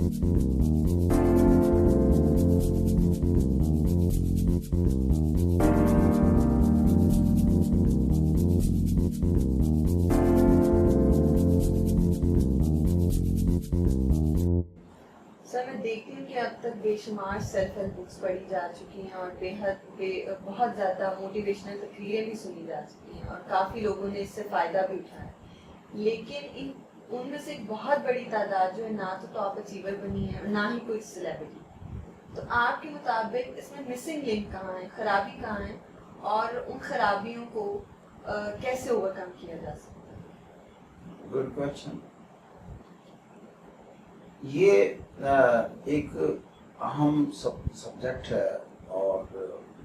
سر میں دیکھتی ہوں کہ اب تک بے شمار سیلف ہیلپ بکس پڑھی جا چکی ہیں اور بہت زیادہ موٹیویشنل تقریریں بھی سنی جا چکی ہیں اور کافی لوگوں نے اس سے فائدہ بھی اٹھایا، لیکن ان میں سے ایک بہت بڑی تعداد جو ہے نہ تو ٹاپ اچیور بنی ہے اور نہ ہی کوئی سیلیبریٹی. تو آپ کے مطابق اس میں مسنگ لنک کہاں ہے، خرابی کہاں ہے، اور ان خرابیوں کو کیسے اوور کم کیا جا سکتا ہے؟ Good question. یہ ایک اہم سبجیکٹ ہے اور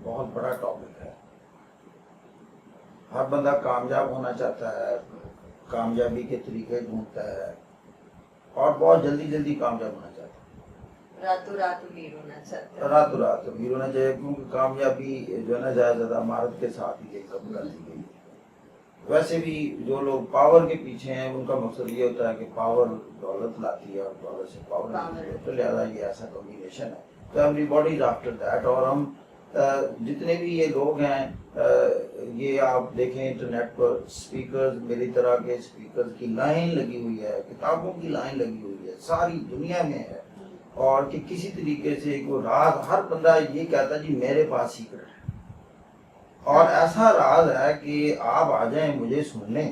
بہت بڑا ٹاپک ہے. ہر بندہ کامیاب ہونا چاہتا ہے، کامیابی کے طریقے ڈھونڈتا ہے اور بہت جلدی کامیاب ہونا چاہتا ہے. راتوں رات امیر ہونا چاہتا ہے. راتوں رات امیر ہونا چاہیے، کیونکہ کامیابی جو ہے نا زیادہ مہارت کے ساتھ ہی کم کر دی گئی. ویسے بھی جو لوگ پاور کے پیچھے ہیں ان کا مقصد یہ ہوتا ہے کہ پاور دولت لاتی ہے اور دولت سے پاور ملتی ہے، تو لہٰذا یہ ایسا کمبینیشن ہے. تو every body is after that. اور ہم جتنے بھی یہ لوگ ہیں، یہ آپ دیکھیں انٹرنیٹ پر اسپیکرز، میری طرح کے اسپیکرز کی لائن لگی ہوئی ہے، کتابوں کی لائن لگی ہوئی ہے، ساری دنیا میں ہے. اور کہ کسی طریقے سے کوئی راز، ہر بندہ یہ کہتا ہے جی میرے پاس سیکرٹ ہے، اور ایسا راز ہے کہ آپ آ جائیں مجھے سن لیں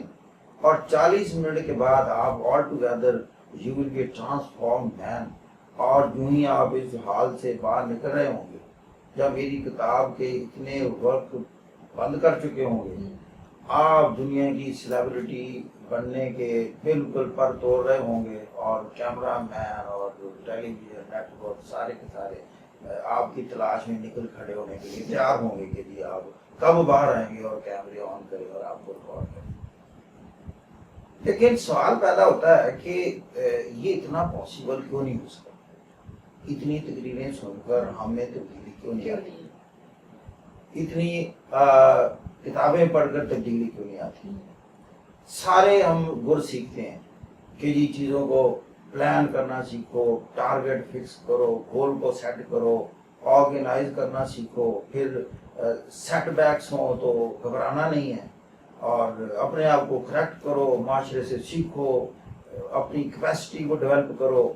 اور 40 منٹ کے بعد آپ all together you will be transform man. اور جو ہی آپ اس حال سے باہر نکل رہے ہوں گے، جب میری کتاب کے اتنے ورک بند کر چکے ہوں گے، آپ دنیا کی سیلیبریٹی بننے کے بالکل پر توڑ رہے ہوں گے، اور کیمرہ مین اور ٹیلی ویژن نیٹ ورک سارے کے سارے آپ کی تلاش میں نکل کھڑے ہونے کے لیے تیار ہوں گے کہ جی آپ کب باہر آئیں گے اور کیمرے آن کریں اور آپ کو ریکارڈ کریں. لیکن سوال پیدا ہوتا ہے کہ یہ اتنا پاسبل کیوں نہیں ہو سکتا؟ اتنی تقریریں سن کر ہم میں تبدیلی کیوں نہیں آتی؟ اتنی کتابیں پڑھ کر تبدیلی کیوں نہیں آتی؟ سارے ہم گر سیکھتے ہیں کہ جی چیزوں کو پلان کرنا سیکھو، ٹارگٹ فکس کرو، گول کو سیٹ کرو، آرگنائز کرنا سیکھو، پھر سیٹ بیکس ہوں تو گھبرانا نہیں ہے، اور اپنے آپ کو کریکٹ کرو، معاشرے سے سیکھو، اپنی کیپیسٹی کو ڈیولپ کرو،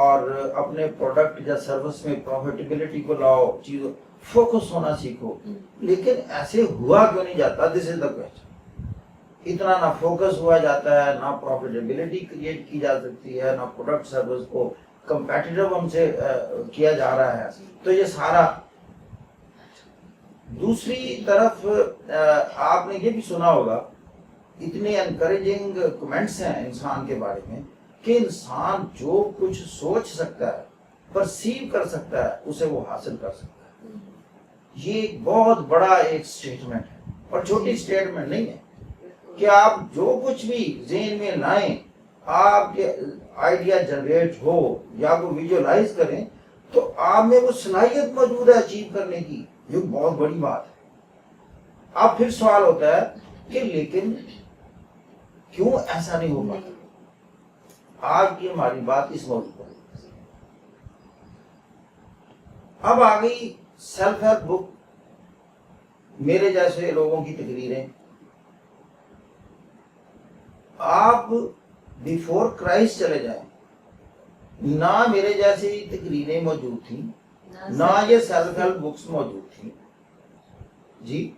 اور اپنے پروڈکٹ یا سروس میں پروفیٹیبلٹی کو لاؤ، چیزوں فوکس ہونا سیکھو. لیکن ایسے ہوا کیوں نہیں جاتا؟ دس از دا کوسچن. اتنا نہ فوکس ہوا جاتا ہے، نہ پروفیٹیبلٹی کریٹ کی جا سکتی ہے، نہ پروڈکٹ سروس کو کمپیٹیٹو ہم سے کیا جا رہا ہے. تو یہ سارا. دوسری طرف آپ نے یہ بھی سنا ہوگا، اتنے انکریجنگ کمنٹس ہیں انسان کے بارے میں کہ انسان جو کچھ سوچ سکتا ہے، پرسیو کر سکتا ہے، اسے وہ حاصل کر سکتا ہے. یہ ایک بہت بڑا ایک اسٹیٹمنٹ ہے اور چھوٹی اسٹیٹمنٹ نہیں ہے کہ آپ جو کچھ بھی ذہن میں لائیں، آپ کے آئیڈیا جنریٹ ہو یا وہ ویژولائز کریں، تو آپ میں وہ صلاحیت موجود ہے اچیو کرنے کی. یہ بہت بڑی بات ہے. اب پھر سوال ہوتا ہے کہ لیکن کیوں ایسا نہیں ہو پاتا؟ آج کی ہماری بات اس موضوع پر. اب آ گئی سیلف ہیلپ بک، میرے جیسے لوگوں کی تقریریں. آپ بیفور کرائسٹ چلے جائیں، نہ میرے جیسی تقریریں موجود تھیں، نہ یہ سیلف ہیلپ بکس موجود تھیں جی،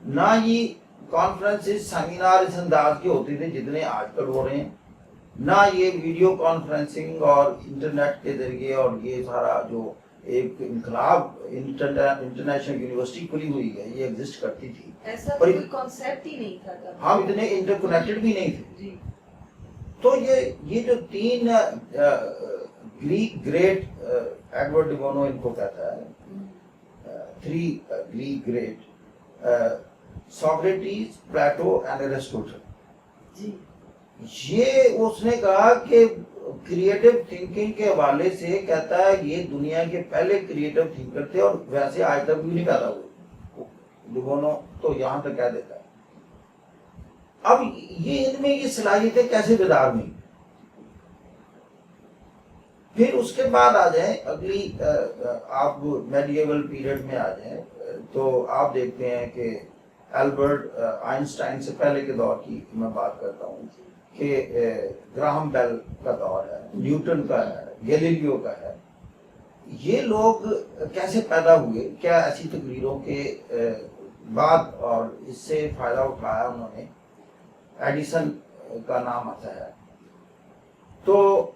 نہ یہ کانفرنسز سیمینار اس انداز کے ہوتے تھے جتنے آج کل ہو رہے ہیں، نہ یہ ویڈیو کانفرنسنگ اور انٹرنیٹ کے ذریعے اور یہ سارا جو ایک انقلاب انٹرنیشنل یونیورسٹی کھلی ہوئی ہے یہ ایگزسٹ کرتی تھی. ایسا کوئی کانسیپٹ ہی نہیں تھا، ہم اتنے انٹر کنیکٹڈ بھی نہیں تھے. تو یہ جو تین گریٹ ایڈورڈ ڈی بونو ان کو کہتا ہے، 3 Greek great, Socrates, Plato and Aristotle. یہ اس نے کہا کہ کریٹو تھنکنگ کے حوالے سے کہتا ہے یہ دنیا کے پہلے کریٹو تھنکر تھے اور ویسے آج تک بھی نہیں پیدا ہوئے. ڈی بونو تو یہاں تک کہہ دیتا ہے. اب یہ ان میں یہ صلاحیتیں کیسے بیدار ہوئی؟ پھر اس کے بعد آ جائیں اگلی آپ میڈیول پیریڈ میں آ جائیں تو آپ دیکھتے ہیں کہ البرٹ آئنسٹائن سے پہلے کے دور کی میں بات کرتا ہوں کہ گراہم بیل کا دور ہے، نیوٹن کا ہے، گیلیلیو کا ہے. یہ لوگ کیسے پیدا ہوئے؟ کیا ایسی تقریروں کے بعد اور اس سے فائدہ اٹھایا انہوں نے؟ ایڈیسن کا نام آتا ہے. تو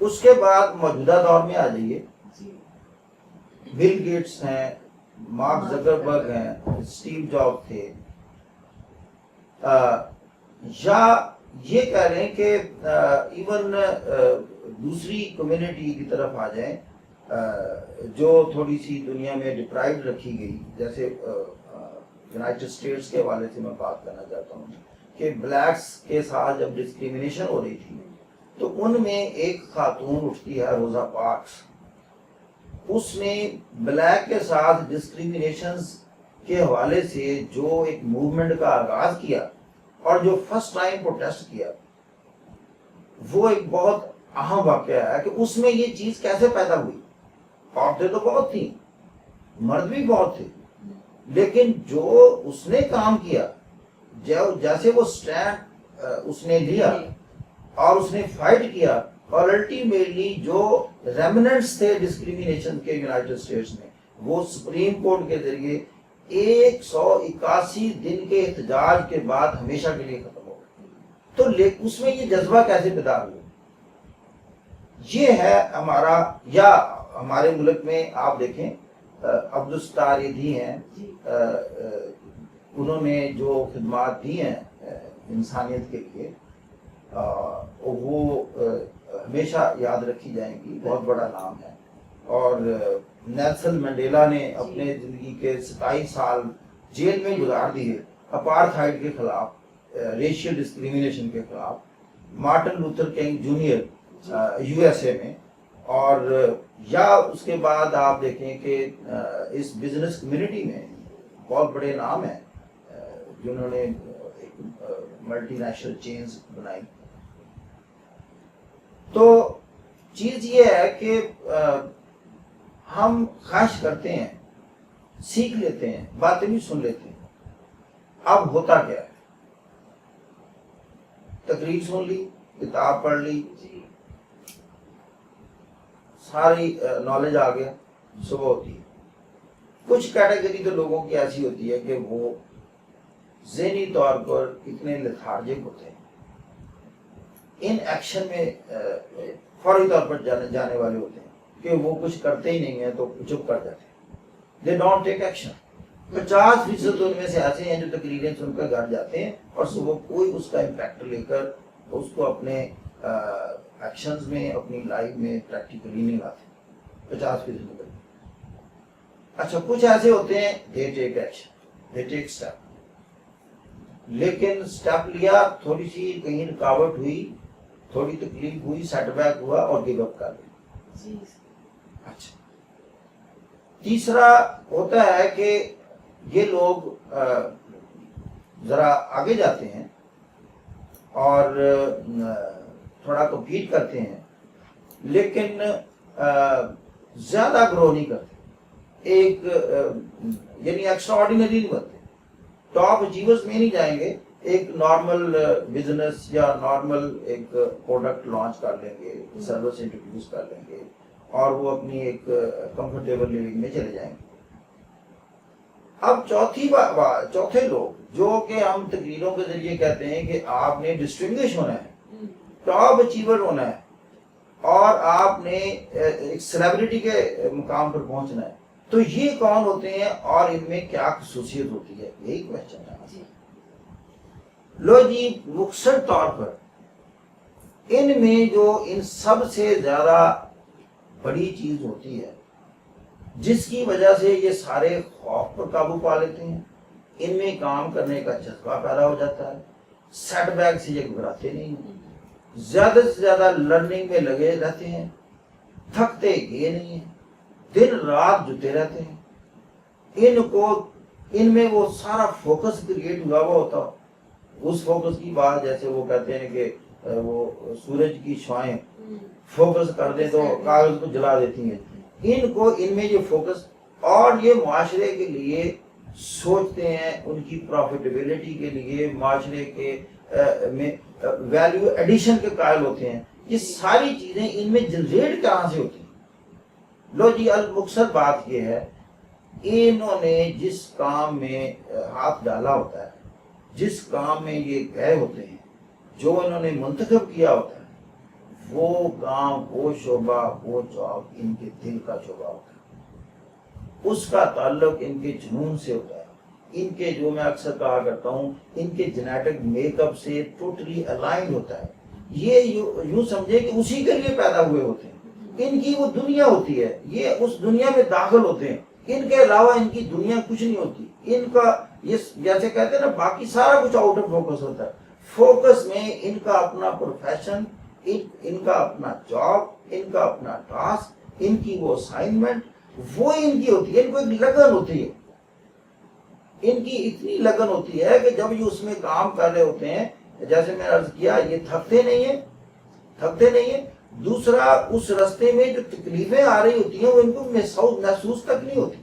اس کے بعد موجودہ دور میں آ جائیے، بل گیٹس ہیں، مارک زکربرگ ہیں، اسٹیو جاب تھے، یا یہ کہہ لیں کہ ایون دوسری کمیونٹی کی طرف آ جائیں جو تھوڑی سی دنیا میں ڈپرائیوڈ رکھی گئی، جیسے یونائٹڈ اسٹیٹس کے حوالے سے میں بات کرنا چاہتا ہوں کہ بلیکس کے ساتھ جب ڈسکریمنیشن ہو رہی تھی تو ان میں ایک خاتون اٹھتی ہے، روزا پارکس. اس نے بلیک کے ساتھ ڈسکریمنیشنز کے حوالے سے جو ایک موومنٹ کا آغاز کیا اور جو فرسٹ ٹائم پروٹیسٹ کیا، وہ ایک بہت اہم واقعہ ہے کہ اس میں یہ چیز کیسے پیدا ہوئی. عورتیں تو بہت تھیں، مرد بھی بہت تھے، لیکن جو اس نے کام کیا، جیسے وہ سٹینڈ اس نے لیا اور اس نے فائٹ کیا، اور الٹیمیٹلی جو ریمننٹس تھے ڈسکریمنیشن کے یونائٹڈ اسٹیٹس میں، وہ سپریم کورٹ کے ذریعے 181 دن کے احتجاج کے بعد ہمیشہ کے لیے ختم ہو گئے. تو اس میں یہ جذبہ کیسے بیدار ہوا؟ یہ ہے ہمارا، یا ہمارے ملک میں آپ دیکھیں عبدالستار ایدھی ہیں، انہوں نے جو خدمات دی ہیں انسانیت کے لیے وہ ہمیشہ یاد رکھی جائیں گی، بہت بڑا نام ہے. اور نیلسن منڈیلا نے اپنے زندگی کے 27 سال جیل میں گزار دیے اپارتھائڈ کے خلاف، ریشیل ڈسکریمنیشن کے خلاف. Martin Luther king junior U S A میں. اور یا اس کے بعد آپ دیکھیں کہ اس بزنس کمیونٹی میں بہت بڑے نام ہیں جنہوں نے ملٹی نیشنل چینز بنائی. تو چیز یہ ہے کہ ہم خواہش کرتے ہیں، سیکھ لیتے ہیں، باتیں بھی سن لیتے ہیں. اب ہوتا کیا ہے؟ تقریر سن لی، کتاب پڑھ لی، ساری نالج آ گیا، صبح ہوتی ہے. کچھ کیٹیگری تو لوگوں کی ایسی ہوتی ہے کہ وہ ذہنی طور پر اتنے لیتھارجک ہوتے ہیں، ان ایکشن میں فوری طور پر جانے والے ہوتے ہیں کہ وہ کچھ کرتے ہی نہیں ہیں تو چپ کر جاتے ہیں. They don't take action. 50% ان میں سے ایسے ہیں جو تقریریں سن کر گھر جاتے ہیں اور صبح کوئی اس کا امپیکٹ لے کر اس کو اپنے ایکشنز میں، اپنی لائف میں پریکٹیکلی نہیں لاتے. 50%. اچھا کچھ ایسے ہوتے ہیں دے ٹیک ایکشن، دے ٹیک اسٹیپ، لیکن اسٹیپ لیا، تھوڑی سی کہیں رکاوٹ ہوئی، تھوڑی تکلیف ہوئی، سیٹ بیک ہوا اور گیو اپ کر لیا. اچھا تیسرا ہوتا ہے کہ یہ لوگ ذرا آگے جاتے ہیں اور تھوڑا کمپیٹ کرتے ہیں، لیکن زیادہ گرو نہیں کرتے، ایک یعنی ایکسٹرا آرڈینری نہیں بنتے، ٹاپ اچیورز میں نہیں جائیں گے. ایک نارمل بزنس یا نارمل ایک پروڈکٹ لانچ کر لیں گے، سروس انٹروڈیوس کر لیں گے اور وہ اپنی ایک کمفرٹیبل لیونگ میں چلے جائیں گے. اب چوتھے لوگ جو کہ ہم تقریروں کے ذریعے کہتے ہیں کہ آپ نے ڈسٹنگوش ہونا ہے، ٹاپ اچیور ہونا ہے اور آپ نے ایک سیلیبریٹی کے مقام پر پہنچنا ہے، تو یہ کون ہوتے ہیں اور ان میں کیا خصوصیت ہوتی ہے؟ یہی کوشچن ہے. لو جی، مختصر طور پر ان میں جو ان سب سے زیادہ بڑی چیز ہوتی ہے جس کی وجہ سے یہ سارے خوف پر قابو پا لیتے ہیں، ان میں کام کرنے کا جذبہ پیدا ہو جاتا ہے، سیٹ بیک سے یہ گھبراتے نہیں ہیں، زیادہ سے زیادہ لرننگ میں لگے رہتے ہیں، تھکتے یہ نہیں ہیں، دن رات جتے رہتے ہیں. ان میں وہ سارا فوکس کریٹ ہوا ہوتا. اس فوکس کی بات جیسے وہ کہتے ہیں کہ वो सूरज की शुआएं फोकस कर दें तो कागज को जला देती हैं, इनको इनमें ये फोकस, और ये माशरे के लिए सोचते हैं, उनकी प्रॉफिटेबिलिटी के लिए, माशरे के में वैल्यू एडिशन के कायल होते हैं। ये सारी चीजें इनमें जनरेट कहाँ से होती हैं? लो जी, अल मुकसद बात ये है, इन्होंने जिस काम में हाथ डाला होता है, जिस काम में ये गए होते हैं, जो इन्होंने मुंतखब किया होता है, वो काम, वो शोबा, वो जॉब इनके दिल का शोबा होता है, उसका ताल्लुक इनके जुनून से होता है, इनके, जो मैं अक्सर कहा करता हूँ, इनके जेनेटिक मेकअप से टोटली अलाइन होता है। ये यूं समझे कि उसी के लिए पैदा हुए होते हैं, इनकी वो दुनिया होती है, ये उस दुनिया में दाखिल होते हैं, इनके अलावा इनकी दुनिया कुछ नहीं होती। इनका ये जैसे कहते हैं ना, बाकी सारा कुछ आउट ऑफ फोकस होता है, फोकस में इनका अपना प्रोफेशन, इनका अपना जॉब, इनका अपना टास्क, इनकी वो असाइनमेंट, वो इनकी होती है। इनको एक लगन होती है, इनकी इतनी लगन होती है कि जब ये उसमें काम कर रहे होते हैं, जैसे मैंने अर्ज किया, ये थकते नहीं है। दूसरा, उस रास्ते में जो तकलीफें आ रही होती हैं वो इनको महसूस तक नहीं होती।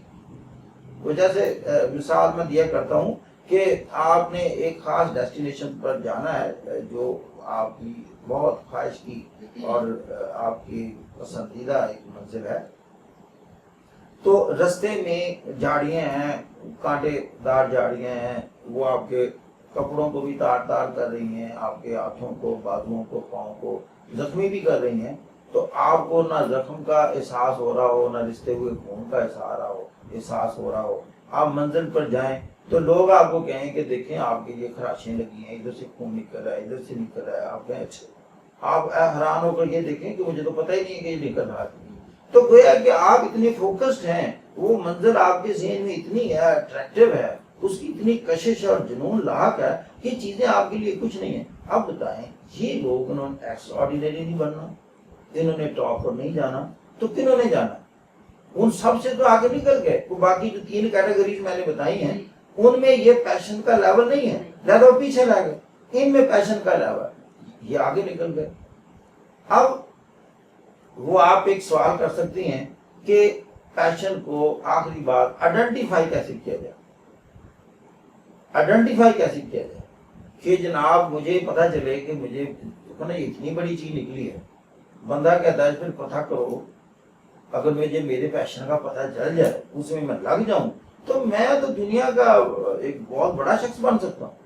वो जैसे मिसाल मैं दिया करता हूँ कि आपने एक खास डेस्टिनेशन पर जाना है, जो आपकी बहुत ख्वाहिश की और आपकी पसंदीदा एक मंजिल है, तो रास्ते में झाड़ियाँ हैं, कांटेदार झाड़ियाँ हैं, वो आपके कपड़ों को भी तार तार कर रही हैं, आपके हाथों को, बाजुओं को, पाँव को जख्मी भी कर रही हैं। तो आपको ना जख्म का एहसास हो रहा हो, ना रिश्ते हुए खून का एहसास हो रहा हो। आप मंजिल पर जाएं तो लोग आपको कहें कि देखें आपके ये खराशें लगी हैं, इधर से खून निकल रहा है, इधर से निकल रहा है। आप कहें अच्छा, आप हैरान होकर ये देखें कि मुझे तो पता ही नहीं है कि ये निकल रहा है। तो गोया कि आप इतने फोकस्ड हैं, वो मंजिल आपके ज़हन में इतनी है, अट्रैक्टिव है, उसकी इतनी कशिश और जुनून लाक है कि चीजें आपके लिए कुछ नहीं है। अब बताएं, ये लोग, उन्होंने एक्स्ट्राऑर्डिनरी नहीं बनना, इन्होंने टॉप पर नहीं जाना, तो किन्होंने जाना? उन सब से तो आगे निकल गए। तो बाकी जो 3 कैटेगरीज मैंने बताई हैं, उनमें ये पैशन का लेवल नहीं है, ज्यादा पीछे रह गए। इनमें पैशन का लेवल, ये आगे निकल गए। अब वो आप एक सवाल कर सकती हैं कि पैशन को, आखिरी बात, आइडेंटिफाई कैसे किया जाए? कि जनाब मुझे पता चले कि मुझे ना इतनी बड़ी चीज निकली है। बंदा कहता है फिर पता करो, अगर मुझे मेरे पैशन का पता चल जाए, उसमें मैं लग जाऊं, तो मैं तो दुनिया का एक बहुत बड़ा शख्स बन सकता हूँ।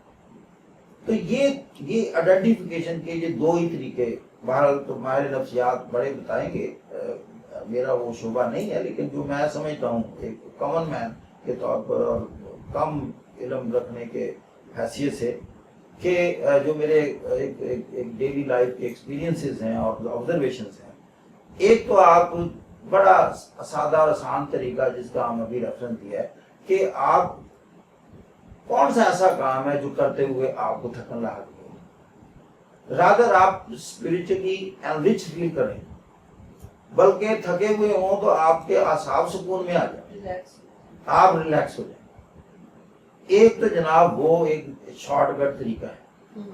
तो ये आइडेंटिफिकेशन के ये 2 ही तरीके, बहरहाल तो माहिर नफ्सियात बड़े बताएंगे, मेरा वो शोबा नहीं है, लेकिन जो मैं समझता हूँ एक कॉमन मैन के तौर पर और कम इल्म रखने के हैसियत से, कि जो मेरे एक डेली लाइफ के एक्सपीरियंसेस हैं और ऑब्जर्वेशंस हैं, एक तो आप बड़ा सादा और आसान तरीका जिसका हम अभी रेफरेंस दिया है कि आप कौन सा ऐसा काम है जो करते हुए आपको थकन लाहक हो, रादर आप स्पिरिचुअली एनरिच फील करें, बल्कि थके हुए हों तो आपके आसाब सुकून में आ जाए, आप रिलैक्स हो जाए। एक तो जनाब वो एक शॉर्टकट तरीका है,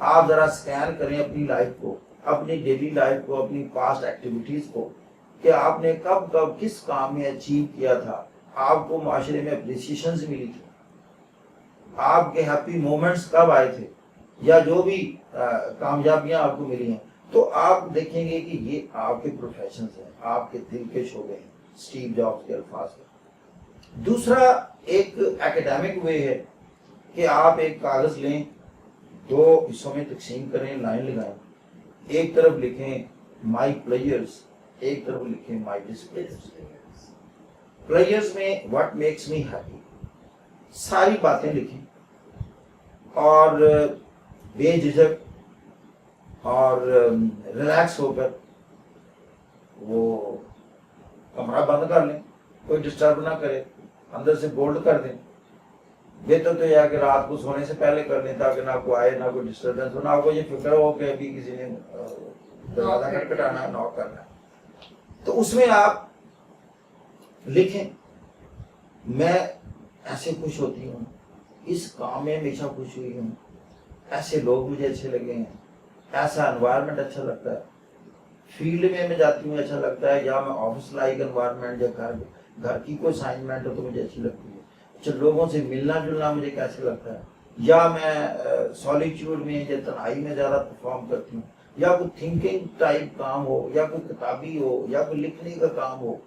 आप जरा स्कैन करें अपनी लाइफ को, अपनी डेली लाइफ को, अपनी पास्ट एक्टिविटीज को, कि आपने कब कब किस काम में अचीव किया था, आपको माशरे में अप्रिसिएशन मिली थी, आपके हैप्पी मोमेंट्स कब आए थे, या जो भी कामयाबियां आपको मिली हैं, तो आप देखेंगे कि ये आपके प्रोफेशन हैं, आपके दिल के शोबे हैं, स्टीव जॉब्स के अल्फाज में। दूसरा एक एकेडमिक वे है कि आप एक कागज लें, 2 हिस्सों में तकसीम करें, लाइन लगाएं, एक तरफ लिखें माई प्लेयर्स, एक तरफ लिखें माई डिस्प्लेयर्स। प्लेयर्स में व्हाट मेक्स मी हैप्पी, सारी बातें लिखें और बेझिझक और रिलैक्स होकर वो कमरा बंद कर लें, कोई डिस्टर्ब ना करे, अंदर से बोल्ड कर दें। बेहतर तो यह कि रात को सोने से पहले कर लें, ताकि ना कोई आए, ना कोई डिस्टर्बेंस हो, ना आपको ये फिक्र हो कि अभी किसी ने दरवाजा खटखटाना है, नॉक करना है। तो उसमें आप लिखें, मैं ऐसे खुश होती हूँ, इस काम में हमेशा खुश हुई हूँ, ऐसे लोग मुझे अच्छे लगे हैं, ऐसा एनवायरनमेंट अच्छा लगता है, फील्ड में मैं जाती हूँ अच्छा लगता है, या मैं ऑफिस लाइक एनवायरनमेंट या घर की कोई असाइनमेंट हो तो मुझे अच्छी लगती है, अच्छा लोगों से मिलना जुलना मुझे कैसे लगता है, या मैं सॉलिट्यूड में या तन्हाई में ज़्यादा परफॉर्म करती हूँ, या कोई थिंकिंग टाइप काम हो, या कोई किताबी हो, या कोई लिखने का काम हो,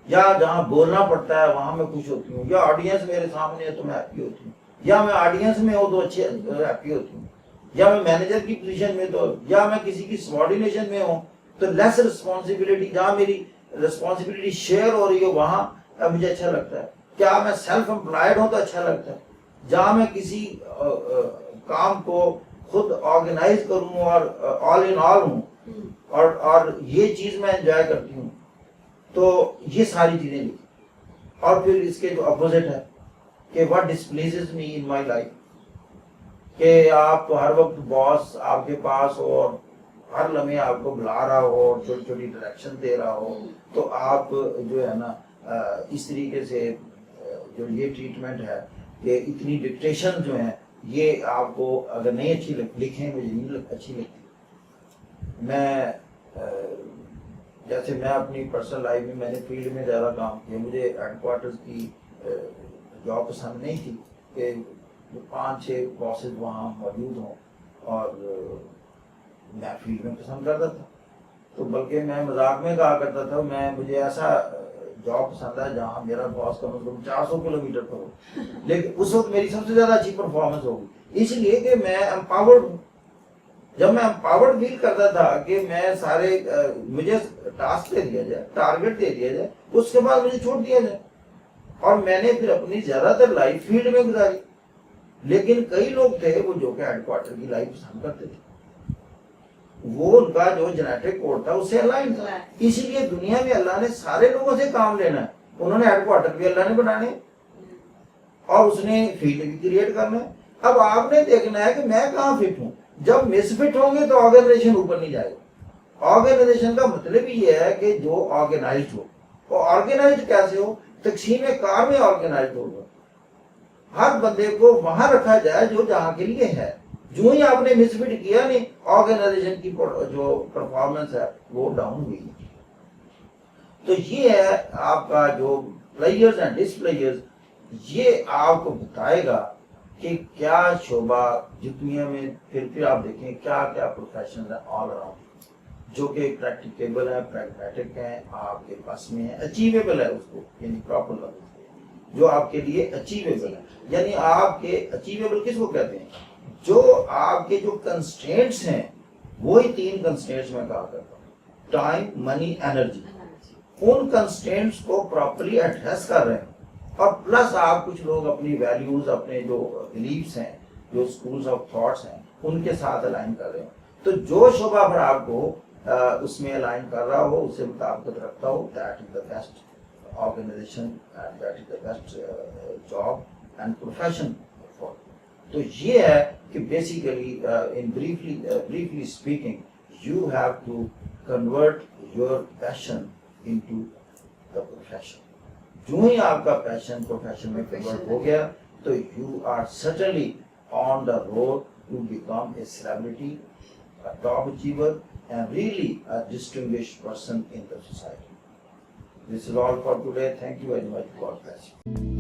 या जहाँ बोलना पड़ता है वहाँ मैं खुश होती हूँ, या ऑडियंस मेरे सामने है तो मैं हैप्पी होती हूँ, या मैं ऑडियंस में हो तो अच्छे हैप्पी होती हूँ, या मैं मैनेजर की पोजीशन में तो, या मैं किसी की सबॉर्डिनेशन में हूँ तो लेस रिस्पॉन्सिबिलिटी, जहाँ मेरी रिस्पॉन्सिबिलिटी शेयर हो रही हो वहाँ मुझे अच्छा लगता है, क्या मैं सेल्फ एम्प्लॉयड हूँ तो अच्छा लगता है, जहाँ मैं किसी काम को खुद ऑर्गेनाइज करूँ और ऑल इन ऑल हूँ और ये चीज़ मैं एंजॉय करती हूँ, तो ये सारी चीज़ें लिखी। और फिर इसके जो अपोजिट है कि what displaces me in my life, कि आप हर वक्त बॉस आपके पास हो और हर लम्हे आपको बुला रहा हो और छोटी छोटी डायरेक्शन दे रहा हो, तो आप जो है ना इस तरीके से जो ये ट्रीटमेंट है कि इतनी डिक्टेशन जो है ये आपको अगर नहीं अच्छी लिखें, मुझे नहीं अच्छी लगती। मैं जैसे मैं अपनी पर्सनल लाइफ में मैंने फील्ड में ज़्यादा काम किया, मुझे हेडक्वार्टर्स की जॉब पसंद नहीं थी कि 5-6 बॉसेस वहाँ मौजूद हों, और मैं फील्ड में पसंद करता था, तो बल्कि मैं मजाक में कहा करता था मुझे ऐसा जॉब पसंद है जहाँ मेरा बॉस कम से कम 400 किलोमीटर पर हो, लेकिन उस वक्त मेरी सबसे ज़्यादा अच्छी परफॉर्मेंस होगी, इसलिए कि मैं एम्पावर्ड हूँ। जब मैं एम्पावर्ड फील करता था कि मैं सारे मुझे टास्क दे दिया जाए, टारगेट दे दिया जाए, उसके बाद मुझे छोड़ दिया जाए, और मैंने फिर अपनी ज़्यादातर लाइफ फील्ड में गुजारी। लेकिन कई लोग थे वो जो कि हेडक्वार्टर की लाइफ पसंद करते थे, वो उनका जो जेनेटिक कोड था उससे अलाइन था, इसीलिए दुनिया में अल्लाह ने सारे लोगों से काम लेना है, उन्होंने हेडक्वार्टर भी अल्लाह ने बनाने और उसने फील्ड भी क्रिएट करना है। अब आपने देखना है कि मैं कहाँ फिट हूँ, जब मिसफिट होंगे तो ऑर्गेनाइजेशन ऊपर नहीं जाएगा। ऑर्गेनाइजेशन का मतलब ये है कि जो ऑर्गेनाइज्ड हो, और ऑर्गेनाइज्ड कैसे हो, तकसीम कार में ऑर्गेनाइज्ड होगा, हर बंदे को वहां रखा जाए जो जहाँ के लिए है। जो ही आपने मिसफिट किया नहीं, ऑर्गेनाइजेशन की जो परफॉर्मेंस है वो डाउन हुई। तो ये है आपका जो प्लेयर्स एंड डिसप्लेयर्स, ये आपको बताएगा कि क्या शोभा दुनिया में, फिर आप देखें क्या क्या प्रोफेशन है ऑल अराउंड जो कि प्रैक्टिकेबल है, प्रैग्मेटिक है, आपके पास में है, अचीवेबल है, उसको यानी प्रॉपर लफ्ज़ जो आपके लिए अचीवेबल है। यानी आपके अचीवेबल किसको कहते हैं, जो आपके जो कंस्ट्रेंट्स हैं, वही 3 कंस्ट्रेंट्स में कहा करता हूँ, टाइम, मनी, एनर्जी। उन कंस्ट्रेंट्स को प्रॉपर्ली एड्रेस कर रहे हैं, और प्लस आप कुछ लोग अपनी वैल्यूज, अपने जो बिलीव्स हैं, जो स्कूल्स ऑफ थॉट्स हैं, उनके साथ अलाइन कर रहे हो। तो जो शोभा पर आपको उसमें अलाइन कर रहा हो, उससे मुताबिक रखता हो, that is the best organisation and that is the best job and profession for. तो ये है कि basically in briefly speaking you have to convert your passion into the profession. जो ही आपका पैशन प्रोफेशन में कन्वर्ट हो गया तो you are certainly on the road to become a celebrity, a top achiever, and really a distinguished person in the society. This is all for today. Thank you very much. God bless you.